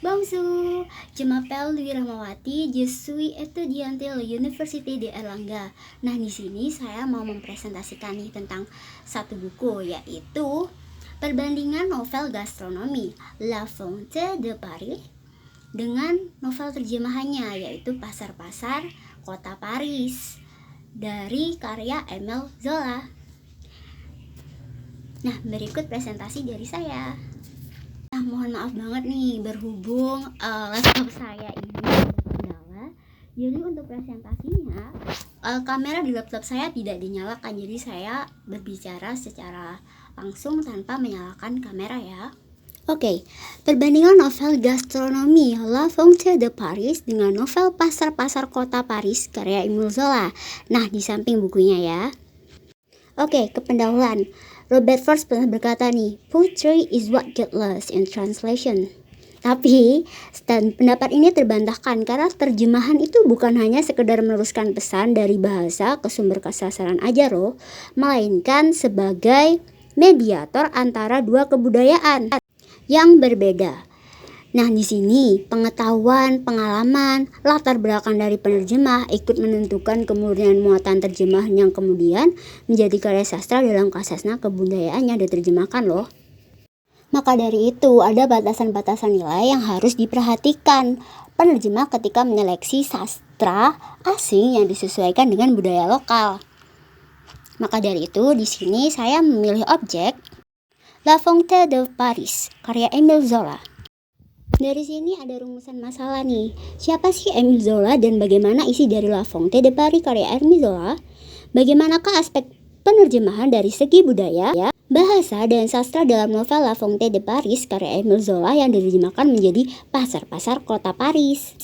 Bonjour, je m'appelle Dwi Rahmawati, je suis étudiante de l'Université de Erlangga. Nah, di sini saya mau mempresentasikan nih tentang satu buku, yaitu perbandingan novel gastronomi La Fontaine de Paris dengan novel terjemahannya, yaitu Pasar-Pasar Kota Paris dari karya Émile Zola. Nah, berikut presentasi dari saya. Nah, mohon maaf banget nih, berhubung laptop saya ini ada kendala. Jadi untuk presentasinya, kamera di laptop saya tidak dinyalakan. Jadi saya berbicara secara langsung tanpa menyalakan kamera ya. Oke, perbandingan novel gastronomi La Fontaine de Paris dengan novel Pasar-Pasar Kota Paris karya Émile Zola. Nah, di samping bukunya ya. Oke, kependahuluan. Robert Frost pernah berkata nih, poetry is what get lost in translation. Tapi, pendapat ini terbantahkan karena terjemahan itu bukan hanya sekedar meneruskan pesan dari bahasa ke sumber kesasaran aja loh, melainkan sebagai mediator antara dua kebudayaan yang berbeda. Nah, di sini pengetahuan, pengalaman, latar belakang dari penerjemah ikut menentukan kemurnian muatan terjemahan yang kemudian menjadi karya sastra dalam kasasna kebudayaan yang diterjemahkan loh. Maka dari itu, ada batasan-batasan nilai yang harus diperhatikan penerjemah ketika menyeleksi sastra asing yang disesuaikan dengan budaya lokal. Maka dari itu, di sini saya memilih objek La Fontaine de Paris karya Émile Zola. Dari sini ada rumusan masalah nih. Siapa sih Émile Zola dan bagaimana isi dari La Fontaine de Paris karya Émile Zola? Bagaimanakah aspek penerjemahan dari segi budaya, bahasa, dan sastra dalam novel La Fontaine de Paris karya Émile Zola yang diterjemahkan menjadi Pasar-Pasar Kota Paris?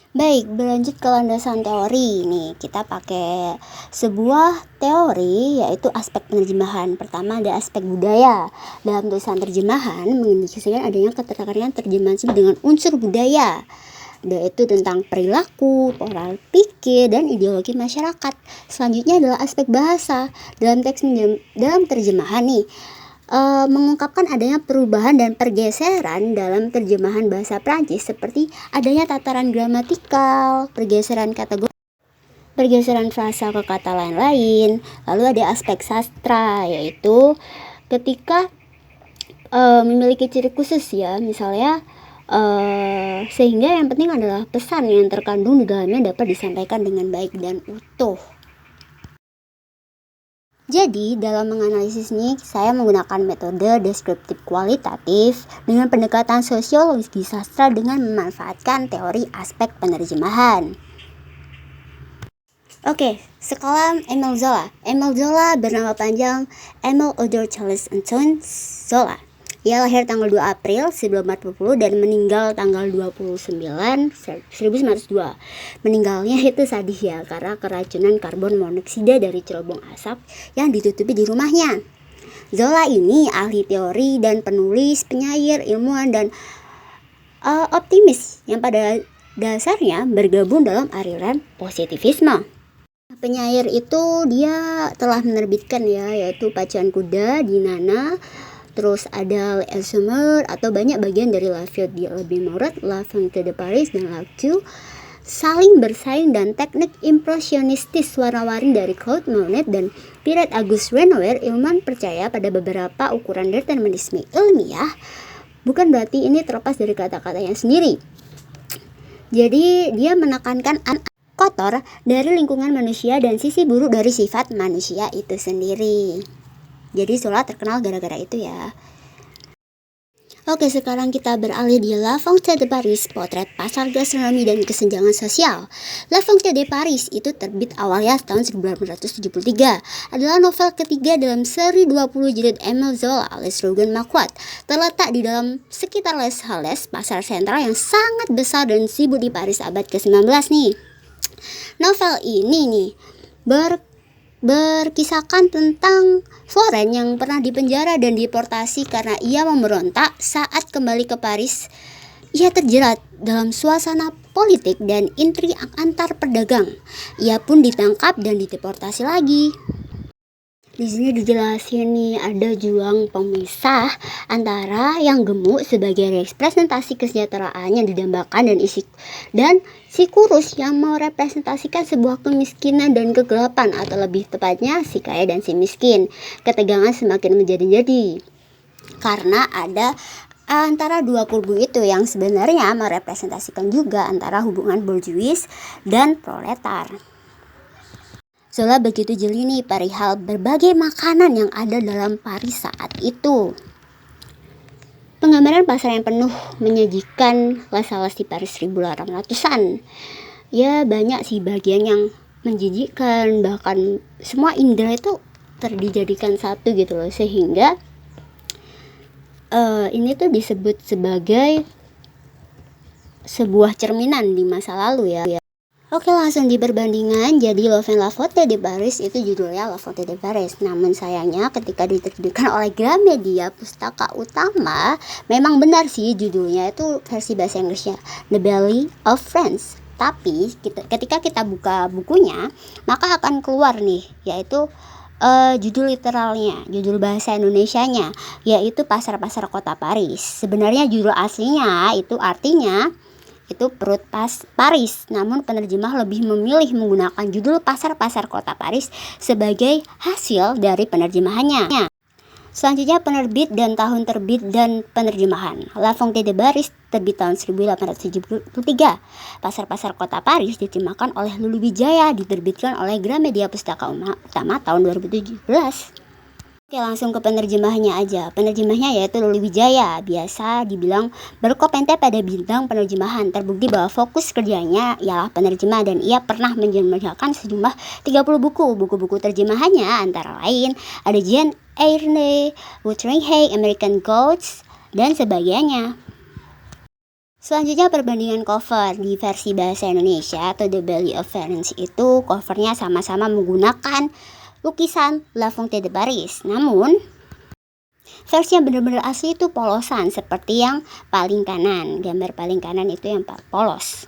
Baik, berlanjut ke landasan teori. Nih, kita pakai sebuah teori yaitu aspek penerjemahan. Pertama ada aspek budaya. Dalam tulisan terjemahan mengindikasikan adanya keterkaitan terjemahan dengan unsur budaya, yaitu tentang perilaku, pola pikir, dan ideologi masyarakat. Selanjutnya adalah aspek bahasa. Dalam terjemahan nih, mengungkapkan adanya perubahan dan pergeseran dalam terjemahan bahasa Prancis seperti adanya tataran gramatikal, pergeseran kategori, pergeseran frasa ke kata lain-lain. Lalu ada aspek sastra, yaitu ketika memiliki ciri khusus ya, misalnya sehingga yang penting adalah pesan yang terkandung di dalamnya dapat disampaikan dengan baik dan utuh. Jadi, dalam menganalisis ini, saya menggunakan metode deskriptif kualitatif dengan pendekatan sosiologi sastra dengan memanfaatkan teori aspek penerjemahan. Oke, skala Émile Zola. Émile Zola bernama panjang Émile Odor Charles Antoine Zola. Ia lahir tanggal 2 April 1940 dan meninggal tanggal 29 1902. Meninggalnya itu sadis ya, karena keracunan karbon monoksida dari cerobong asap yang ditutupi di rumahnya. Zola ini ahli teori dan penulis, penyair, ilmuwan, dan optimis yang pada dasarnya bergabung dalam aliran positivisme. Penyair itu dia telah menerbitkan ya, yaitu Pacuan Kuda, Dinana, terus ada El Summer atau banyak bagian dari La Vie de Mauret, La Fontaine de Paris, dan L'Actu, Saling Bersaing, dan Teknik Impresionistis warna-warni dari Claude Monet dan Pierre Auguste Renoir. Ilmuwan percaya pada beberapa ukuran determinisme ilmiah, bukan berarti ini terlepas dari kata-katanya sendiri. Jadi dia menekankan kotor dari lingkungan manusia dan sisi buruk dari sifat manusia itu sendiri. Jadi Zola terkenal gara-gara itu ya. Oke, sekarang kita beralih di La Fontaine de Paris, potret pasar gastronomi dan kesenjangan sosial. La Fontaine de Paris itu terbit awalnya tahun 1873. Adalah novel ketiga dalam seri 20 jilid Émile Zola alias Rougon Macquart. Terletak di dalam sekitar Les Halles, pasar sentral yang sangat besar dan sibuk di Paris abad ke-19 nih. Novel ini nih berkisahkan tentang Florence yang pernah dipenjara dan deportasi karena ia memberontak. Saat kembali ke Paris, ia terjerat dalam suasana politik dan intrik antar pedagang. Ia pun ditangkap dan dideportasi lagi. Di sini dijelasin nih ada juang pemisah antara yang gemuk sebagai representasi kesejahteraan yang didambakan dan si kurus yang mau representasikan sebuah kemiskinan dan kegelapan, atau lebih tepatnya si kaya dan si miskin. Ketegangan semakin menjadi-jadi karena ada antara dua kubu itu yang sebenarnya merepresentasikan juga antara hubungan borjuis dan proletar. Zola begitu jeli nih perihal berbagai makanan yang ada dalam Paris saat itu. Penggambaran pasar yang penuh menyajikan las-las di Paris 1800-an. Ya banyak sih bagian yang menjijikan, bahkan semua indera itu dijadikan satu gitu loh, sehingga ini tuh disebut sebagai sebuah cerminan di masa lalu ya. Oke, langsung di perbandingan. Jadi Love and La Fontaine de Paris itu judulnya La Fontaine de Paris. Namun sayangnya ketika diterbitkan oleh Gramedia Pustaka Utama, memang benar sih judulnya itu versi bahasa Inggrisnya The Belly of France. Tapi ketika kita buka bukunya, maka akan keluar nih, yaitu judul literalnya, judul bahasa Indonesianya, yaitu Pasar-Pasar Kota Paris. Sebenarnya judul aslinya itu artinya itu perut Paris, namun penerjemah lebih memilih menggunakan judul Pasar-Pasar Kota Paris sebagai hasil dari penerjemahannya. Selanjutnya penerbit dan tahun terbit dan penerjemahan. La Fontaine de Paris terbit tahun 1873. Pasar-Pasar Kota Paris diterjemahkan oleh Lulu Wijaya, diterbitkan oleh Gramedia Pustaka Utama tahun 2017. Oke, langsung ke penerjemahnya aja. Penerjemahnya yaitu Lulu Wijaya, biasa dibilang berkompeten pada bidang penerjemahan. Terbukti bahwa fokus kerjanya ialah penerjemah dan ia pernah menerjemahkan sejumlah 30 buku. Buku-buku terjemahannya antara lain ada Jane Eyre, Wuthering Heights, American Gods, dan sebagainya. Selanjutnya perbandingan cover. Di versi bahasa Indonesia atau The Belly of France itu covernya sama-sama menggunakan lukisan La Fontaine de Paris. Namun versi yang benar-benar asli itu polosan, seperti yang paling kanan. Gambar paling kanan itu yang polos.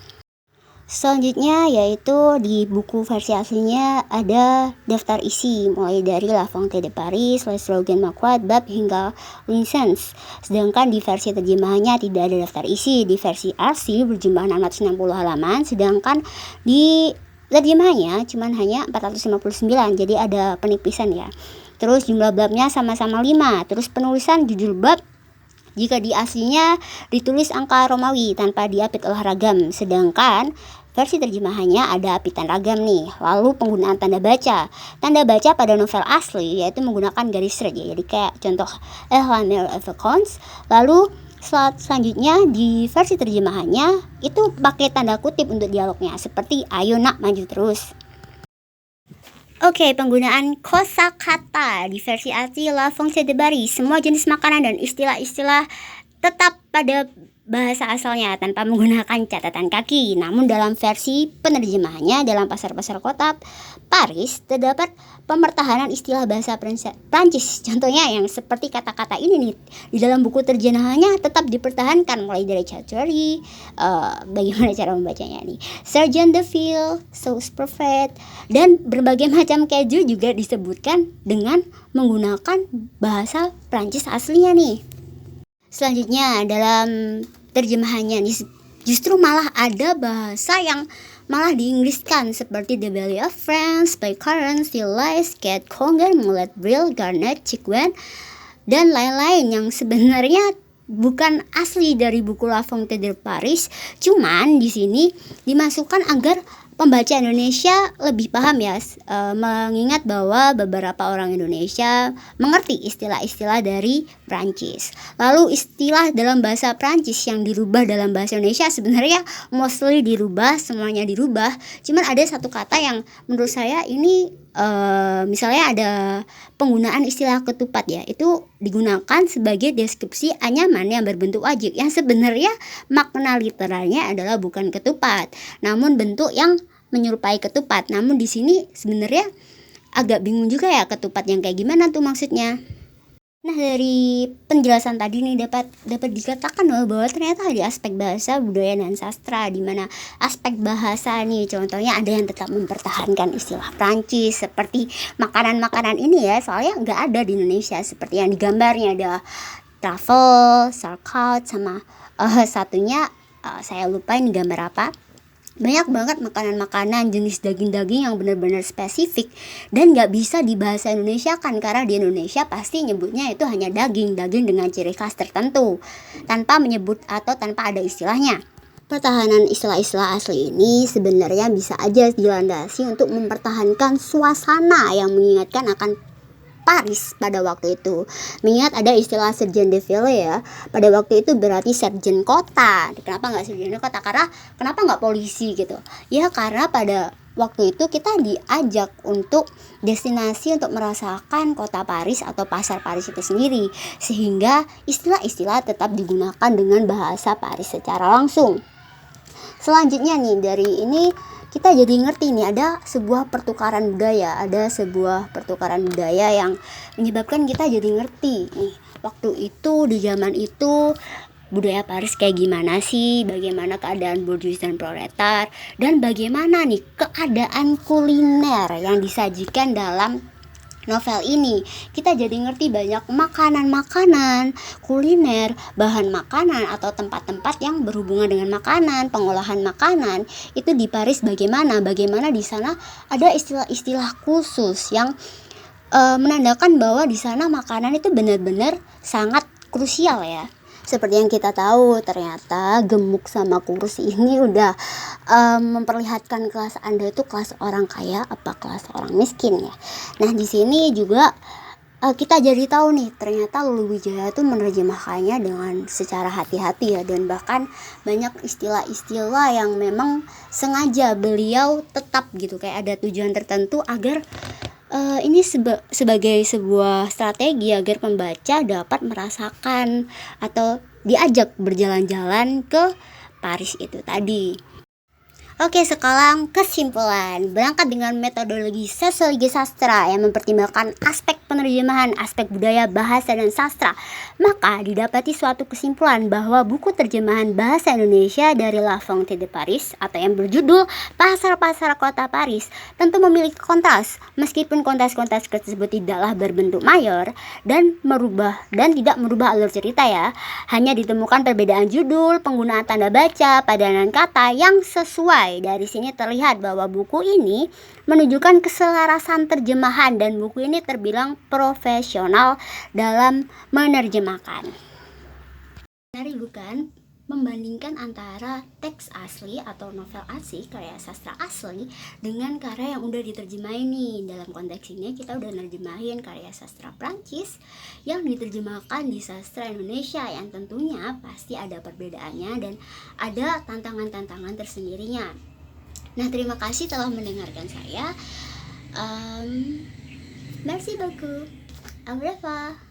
Selanjutnya yaitu di buku versi aslinya ada daftar isi mulai dari La Fontaine de Paris, Les Slogan Macquart, bab hingga License. Sedangkan di versi terjemahannya tidak ada daftar isi. Di versi asli berjumlah 660 halaman, sedangkan di terjemahannya cuman hanya 459, jadi ada penipisan ya. Terus jumlah babnya sama-sama 5. Terus penulisan judul bab jika di aslinya ditulis angka Romawi tanpa diapit oleh ragam, sedangkan versi terjemahannya ada apitan ragam nih. Lalu penggunaan tanda baca. Tanda baca pada novel asli yaitu menggunakan garis red ya. Jadi kayak contoh La Mer of Vacances. Lalu selanjutnya di versi terjemahannya itu pakai tanda kutip untuk dialognya, seperti ayo nak maju terus. Oke, penggunaan kosakata di versi asli La Fontaine de Paris, semua jenis makanan dan istilah-istilah tetap pada bahasa asalnya tanpa menggunakan catatan kaki. Namun dalam versi penerjemahannya dalam Pasar-Pasar Kota Paris terdapat pemertahanan istilah bahasa Prancis. Contohnya yang seperti kata-kata ini nih, di dalam buku terjemahannya tetap dipertahankan mulai dari Chateaury, bagaimana cara membacanya nih, Sergeant de Ville, Sauce Parfaite, dan berbagai macam keju juga disebutkan dengan menggunakan bahasa Prancis aslinya nih. Selanjutnya dalam terjemahannya justru malah ada bahasa yang malah diinggriskan seperti The Belly of France, By Current, Still Lies, Cat Conger, Mullet Brill, Garnet, Chickwen, dan lain-lain yang sebenarnya bukan asli dari buku La Fontaine de Paris, cuman di sini dimasukkan agar pembaca Indonesia lebih paham ya, mengingat bahwa beberapa orang Indonesia mengerti istilah-istilah dari Prancis. Lalu istilah dalam bahasa Prancis yang dirubah dalam bahasa Indonesia sebenarnya mostly dirubah, semuanya dirubah. Cuman ada satu kata yang menurut saya ini misalnya ada penggunaan istilah ketupat ya, itu digunakan sebagai deskripsi anyaman yang berbentuk wajik, yang sebenarnya makna literalnya adalah bukan ketupat, namun bentuk yang menyerupai ketupat. Namun di sini sebenarnya agak bingung juga ya, ketupat yang kayak gimana tuh maksudnya. Nah, dari penjelasan tadi nih dapat dikatakan bahwa ternyata di aspek bahasa, budaya, dan sastra, di mana aspek bahasa nih contohnya ada yang tetap mempertahankan istilah Prancis seperti makanan-makanan ini ya, soalnya nggak ada di Indonesia seperti yang digambarnya, ada truffle, sauerkraut, sama satunya saya lupa ini gambar apa. Banyak banget makanan-makanan jenis daging-daging yang benar-benar spesifik dan nggak bisa di bahasa Indonesia kan, karena di Indonesia pasti nyebutnya itu hanya daging dengan ciri khas tertentu tanpa menyebut atau tanpa ada istilahnya. Pertahanan istilah-istilah asli ini sebenarnya bisa aja dilandasi untuk mempertahankan suasana yang mengingatkan akan Paris pada waktu itu. Mengingat ada istilah sergent de ville ya, pada waktu itu berarti sergeant kota. Kenapa nggak sergeant kota? Karena kenapa nggak polisi gitu ya, karena pada waktu itu kita diajak untuk destinasi untuk merasakan kota Paris atau pasar Paris itu sendiri, sehingga istilah-istilah tetap digunakan dengan bahasa Paris secara langsung. Selanjutnya nih, dari ini kita jadi ngerti nih ada sebuah pertukaran budaya yang menyebabkan kita jadi ngerti nih waktu itu, di zaman itu budaya Paris kayak gimana sih, bagaimana keadaan bourgeois dan proletar, dan bagaimana nih keadaan kuliner yang disajikan dalam novel ini. Kita jadi ngerti banyak makanan-makanan, kuliner, bahan makanan atau tempat-tempat yang berhubungan dengan makanan, pengolahan makanan itu di Paris bagaimana di sana ada istilah-istilah khusus yang menandakan bahwa di sana makanan itu benar-benar sangat krusial ya. Seperti yang kita tahu, ternyata gemuk sama kurus ini udah memperlihatkan kelas Anda itu kelas orang kaya apa kelas orang miskin ya. Nah, di sini juga kita jadi tahu nih, ternyata Lulu Wijaya tuh menerjemahkannya dengan secara hati-hati ya, dan bahkan banyak istilah-istilah yang memang sengaja beliau tetap gitu, kayak ada tujuan tertentu agar ini sebagai sebuah strategi agar pembaca dapat merasakan atau diajak berjalan-jalan ke Paris itu tadi. Oke, sekarang kesimpulan. Berangkat dengan metodologi sosiologi sastra yang mempertimbangkan aspek penerjemahan, aspek budaya, bahasa, dan sastra, maka didapati suatu kesimpulan bahwa buku terjemahan bahasa Indonesia dari La Fontaine de Paris atau yang berjudul Pasar-Pasar Kota Paris tentu memiliki kontras, meskipun kontras-kontras tersebut tidaklah berbentuk mayor dan tidak merubah alur cerita ya. Hanya ditemukan perbedaan judul, penggunaan tanda baca, padanan kata yang sesuai. Dari sini terlihat bahwa buku ini menunjukkan keselarasan terjemahan dan buku ini terbilang profesional dalam menerjemahkan. Menarik bukan? Membandingkan antara teks asli atau novel asli, karya sastra asli dengan karya yang udah diterjemahin nih. Dalam konteks ini kita udah nerjemahin karya sastra Prancis yang diterjemahkan di sastra Indonesia, yang tentunya pasti ada perbedaannya dan ada tantangan-tantangan tersendirinya. Nah, terima kasih telah mendengarkan saya. Merci beaucoup. Au revoir.